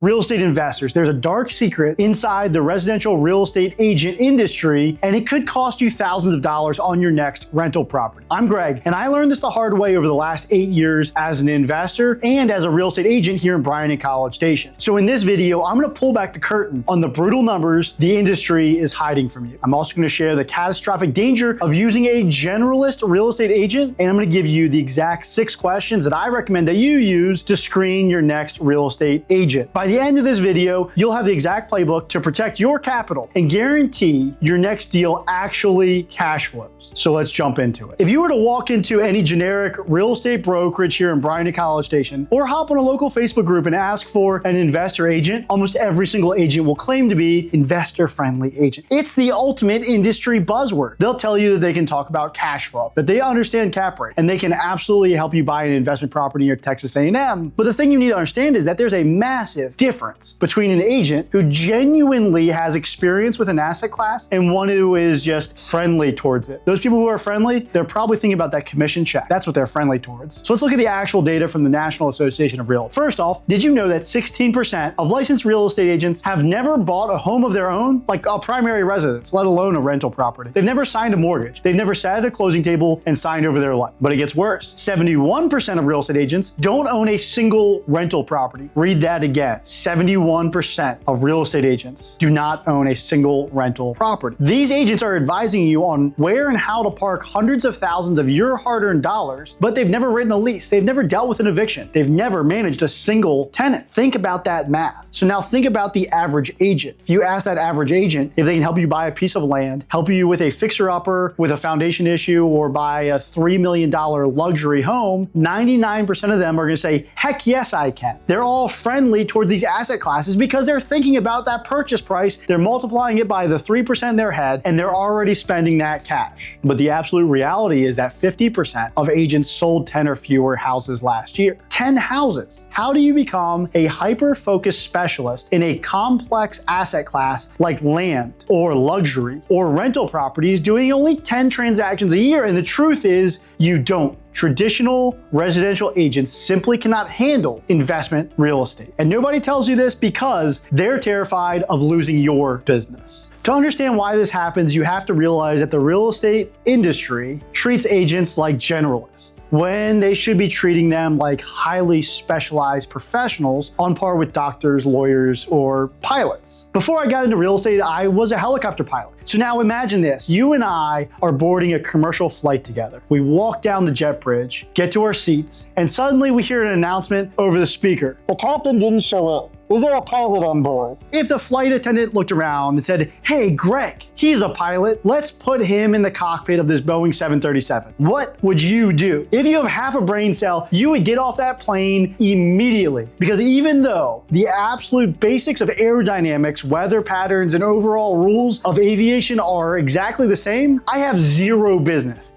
Real estate investors, there's a dark secret inside the residential real estate agent industry, and it could cost you thousands of dollars on your next rental property. I'm Greg, and I learned this the hard way over the last 8 years as an investor and as a real estate agent here in Bryan-College Station. So in this video, I'm gonna pull back the curtain on the brutal numbers the industry is hiding from you. I'm also gonna share the catastrophic danger of using a generalist real estate agent, and I'm gonna give you the exact 6 questions that I recommend that you use to screen your next real estate agent. By the end of this video, you'll have the exact playbook to protect your capital and guarantee your next deal actually cash flows. So let's jump into it. If you were to walk into any generic real estate brokerage here in Bryan-College Station, or hop on a local Facebook group and ask for an investor agent, almost every single agent will claim to be investor-friendly agent. It's the ultimate industry buzzword. They'll tell you that they can talk about cash flow, that they understand cap rate, and they can absolutely help you buy an investment property near Texas A&M. But the thing you need to understand is that there's a massive difference between an agent who genuinely has experience with an asset class and one who is just friendly towards it. Those people who are friendly, they're probably thinking about that commission check. That's what they're friendly towards. So let's look at the actual data from the National Association of Realtors. First off, did you know that 16% of licensed real estate agents have never bought a home of their own, like a primary residence, let alone a rental property? They've never signed a mortgage. They've never sat at a closing table and signed over their life. But it gets worse. 71% of real estate agents don't own a single rental property. Read that again. 71% of real estate agents do not own a single rental property. These agents are advising you on where and how to park hundreds of thousands of your hard-earned dollars, but they've never written a lease. They've never dealt with an eviction. They've never managed a single tenant. Think about that math. So now think about the average agent. If you ask that average agent if they can help you buy a piece of land, help you with a fixer-upper with a foundation issue, or buy a $3 million luxury home, 99% of them are gonna say, heck yes, I can. They're all friendly towards these asset classes because they're thinking about that purchase price, they're multiplying it by the 3% in their head, and they're already spending that cash. But the absolute reality is that 50% of agents sold 10 or fewer houses last year. 10 houses. How do you become a hyper-focused specialist in a complex asset class like land or luxury or rental properties doing only 10 transactions a year? And the truth is, you don't. Traditional residential agents simply cannot handle investment real estate. And nobody tells you this because they're terrified of losing your business. To understand why this happens, you have to realize that the real estate industry treats agents like generalists when they should be treating them like highly specialized professionals on par with doctors, lawyers, or pilots. Before I got into real estate, I was a helicopter pilot. So now imagine this, you and I are boarding a commercial flight together. We walk down the jet bridge, get to our seats, and suddenly we hear an announcement over the speaker. The captain didn't show up. Is there a pilot on board? If the flight attendant looked around and said, hey, Greg, he's a pilot, let's put him in the cockpit of this Boeing 737. What would you do? If you have half a brain cell, you would get off that plane immediately. Because even though the absolute basics of aerodynamics, weather patterns, and overall rules of aviation are exactly the same, I have zero business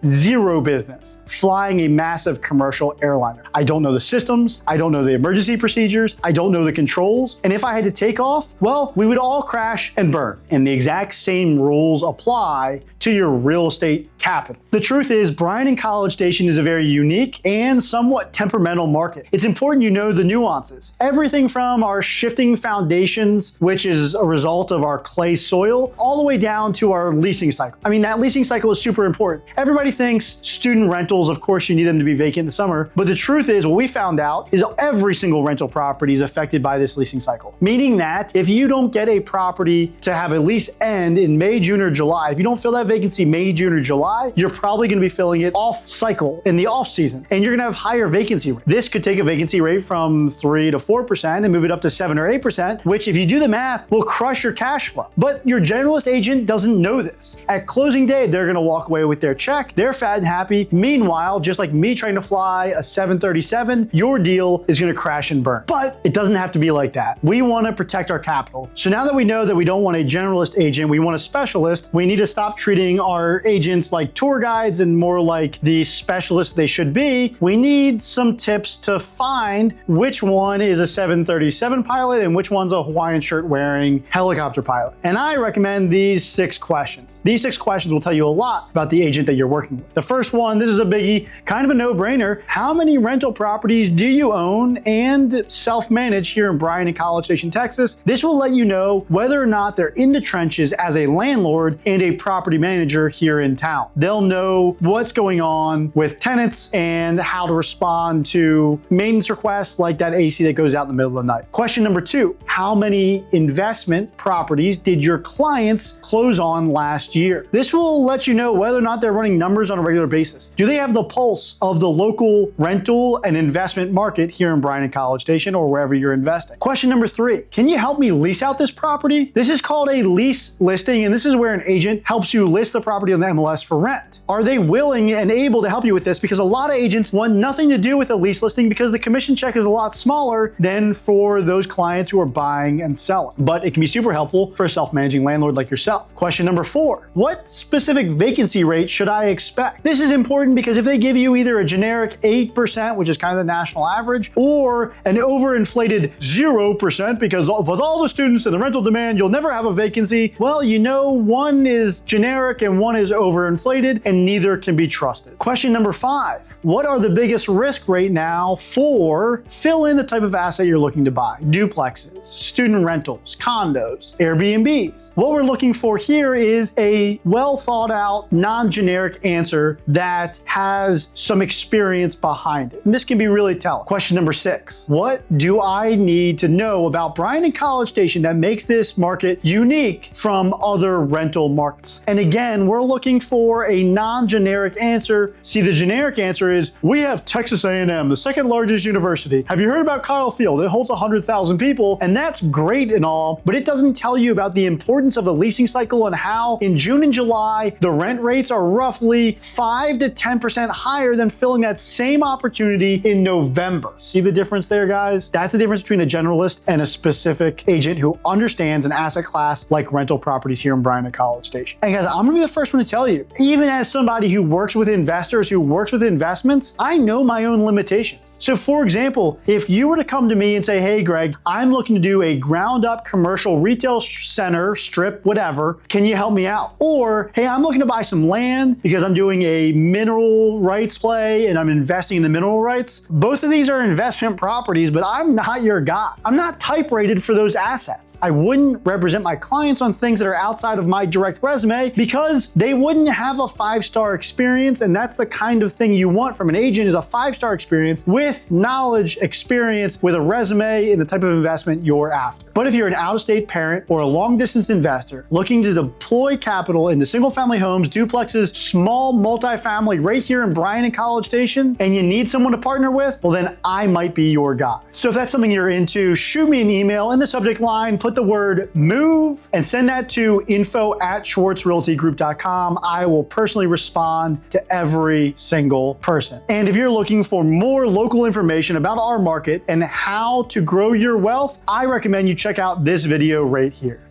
flying a massive commercial airliner. I don't know the systems, I don't know the emergency procedures, I don't know the controls, and if I had to take off, well, we would all crash and burn. And the exact same rules apply to your real estate capital. The truth is, Bryan-College Station is a very unique and somewhat temperamental market. It's important you know the nuances. Everything from our shifting foundations, which is a result of our clay soil, all the way down to our leasing cycle. I mean, that leasing cycle is super important. Everybody thinks student rentals, of course, you need them to be vacant in the summer, but the truth is, what we found out is every single rental property is affected by this leasing cycle. Meaning that if you don't get a property to have a lease end in May, June, or July, if you don't fill that vacancy May, June, or July, you're probably gonna be filling it off cycle in the off season, and you're gonna have higher vacancy rate. This could take a vacancy rate from 3 to 4% and move it up to 7 or 8%, which if you do the math, will crush your cash flow. But your generalist agent doesn't know this. At closing day, they're gonna walk away with their check, they're fat and happy. Meanwhile, just like me trying to fly a 737, your deal is gonna crash and burn. But it doesn't have to be like that. We wanna protect our capital. So now that we know that we don't want a generalist agent, we want a specialist, we need to stop treating our agents like tour guides and more like the specialists they should be. We need some tips to find which one is a 737 pilot and which one's a Hawaiian shirt wearing helicopter pilot. And I recommend these 6 questions. These 6 questions will tell you a lot about the agent that you're working with. The first one, this is a biggie, kind of a no-brainer. How many rental properties do you own and self-manage here in Bryan Bryan in College Station, Texas. This will let you know whether or not they're in the trenches as a landlord and a property manager here in town. They'll know what's going on with tenants and how to respond to maintenance requests like that AC that goes out in the middle of the night. Question number 2, how many investment properties did your clients close on last year? This will let you know whether or not they're running numbers on a regular basis. Do they have the pulse of the local rental and investment market here in Bryan in College Station or wherever you're investing? Question number 3, can you help me lease out this property? This is called a lease listing, and this is where an agent helps you list the property on the MLS for rent. Are they willing and able to help you with this? Because a lot of agents want nothing to do with a lease listing because the commission check is a lot smaller than for those clients who are buying and selling. But it can be super helpful for a self-managing landlord like yourself. Question number 4, what specific vacancy rate should I expect? This is important because if they give you either a generic 8%, which is kind of the national average, or an overinflated 0% because with all the students and the rental demand, you'll never have a vacancy, well, you know, one is generic and one is overinflated and neither can be trusted. Question number 5, what are the biggest risk right now for fill in the type of asset you're looking to buy? Duplexes, student rentals, condos, Airbnbs. What we're looking for here is a well thought out, non-generic answer that has some experience behind it. And this can be really telling. Question number 6, what do I need to know about Bryan in College Station that makes this market unique from other rental markets? And again, we're looking for a non-generic answer. See, the generic answer is we have Texas A&M, the second largest university. Have you heard about Kyle Field? It holds 100,000 people, and that's great and all, but it doesn't tell you about the importance of the leasing cycle and how in June and July, the rent rates are roughly 5 to 10% higher than filling that same opportunity in November. See the difference there, guys? That's the difference between a generalist and a specific agent who understands an asset class like rental properties here in Bryan in College Station. And guys, I'm gonna be the first one to tell you, even as somebody who works with investors, who works with investments, I know my own limitations. So for example, if you were to come to me and say, hey, Greg, I'm looking to do a ground up commercial retail center, strip, whatever, can you help me out? Or, hey, I'm looking to buy some land because I'm doing a mineral rights play and I'm investing in the mineral rights. Both of these are investment properties, but I'm not your guy. I'm not type rated for those assets. I wouldn't represent my clients on things that are outside of my direct resume because they wouldn't have a 5-star experience, and that's the kind of thing you want from an agent, is a 5-star experience with knowledge, experience, with a resume and the type of investment you're after. But if you're an out-of-state parent or a long-distance investor looking to deploy capital into single-family homes, duplexes, small multifamily right here in Bryan in College Station, and you need someone to partner with, well then I might be your guy. So if that's something you're into, shoot me an email in the subject line, put the word MOVE, and send that to info@schwartzrealtygroup.com. I will personally respond to every single person. And if you're looking for more local information about our market and how to grow your wealth, I recommend you check out this video right here.